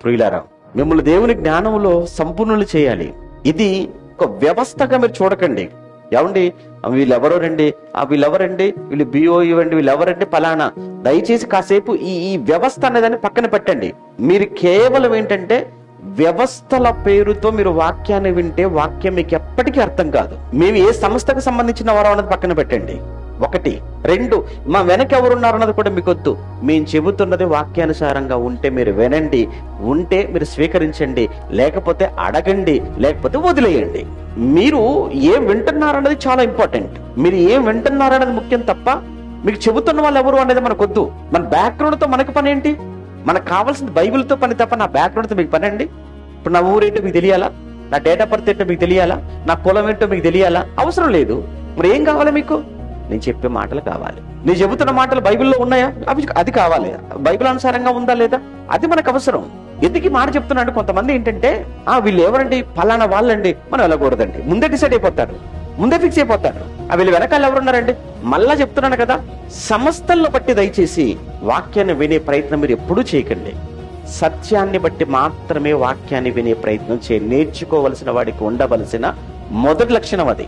ప్రియులారా, మిమ్మల్ని దేవుని జ్ఞానంలో సంపూర్ణులు చేయాలి. ఇది ఒక వ్యవస్థగా మీరు చూడకండి. ఏమండి వీళ్ళెవరో రండి, వీళ్ళెవరండి, వీళ్ళు బిఓ ఇవ్వండి, వీళ్ళెవరండి ఫలానా. దయచేసి కాసేపు ఈ వ్యవస్థ అనేదాన్ని పక్కన పెట్టండి. మీరు కేవలం ఏంటంటే వ్యవస్థల పేరుతో మీరు వాక్యాన్ని వింటే వాక్యం మీకు ఎప్పటికీ అర్థం కాదు. మేము ఏ సంస్థకు సంబంధించిన వారో అన్నది పక్కన పెట్టండి. 1, 2 మా వెనక ఎవరున్నారు అన్నది కూడా మీకు వద్దు. మేము చెబుతున్నది వాక్యానుసారంగా ఉంటే మీరు వినండి, ఉంటే మీరు స్వీకరించండి, లేకపోతే అడగండి, లేకపోతే వదిలేయండి. మీరు ఏం వింటున్నారన్నది చాలా ఇంపార్టెంట్. మీరు ఏం వింటున్నారన్నది ముఖ్యం తప్ప మీకు చెబుతున్న వాళ్ళు ఎవరు అనేది మనకు వద్దు. మన బ్యాక్గ్రౌండ్తో మనకు పని ఏంటి? మనకు కావాల్సింది బైబిల్తో పని తప్ప నా బ్యాక్గ్రౌండ్తో మీకు పని అండి. ఇప్పుడు నా ఊరేంటో మీకు తెలియాలా? నా డేట్ ఆఫ్ బర్త్ ఏంటో మీకు తెలియాలా? నా కులం ఏంటో మీకు తెలియాలా? అవసరం లేదు. మరి ఏం కావాలి మీకు? నేను చెప్పే మాటలు కావాలి. నేను చెబుతున్న మాటలు బైబిల్లో ఉన్నాయా? అది కావాలి. బైబిల్ అనుసారంగా ఉందా లేదా? అది మనకు అవసరం. ఎందుకు ఈ మాట చెప్తున్నాడు? కొంతమంది ఏంటంటే వీళ్ళు ఎవరండి, ఫలానా వాళ్ళండి, మనం వెళ్ళకూడదండి. ముందే డిసైడ్ అయిపోతారు, ముందే ఫిక్స్ అయిపోతారు. వీళ్ళు వెనకాల ఎవరున్నారండి? మళ్ళా చెప్తున్నాను కదా, సంస్థలను బట్టి దయచేసి వాక్యాన్ని వినే ప్రయత్నం మీరు ఎప్పుడూ చేయకండి. సత్యాన్ని బట్టి మాత్రమే వాక్యాన్ని వినే ప్రయత్నం నేర్చుకోవలసిన వాడికి ఉండవలసిన మొదటి లక్షణం అది.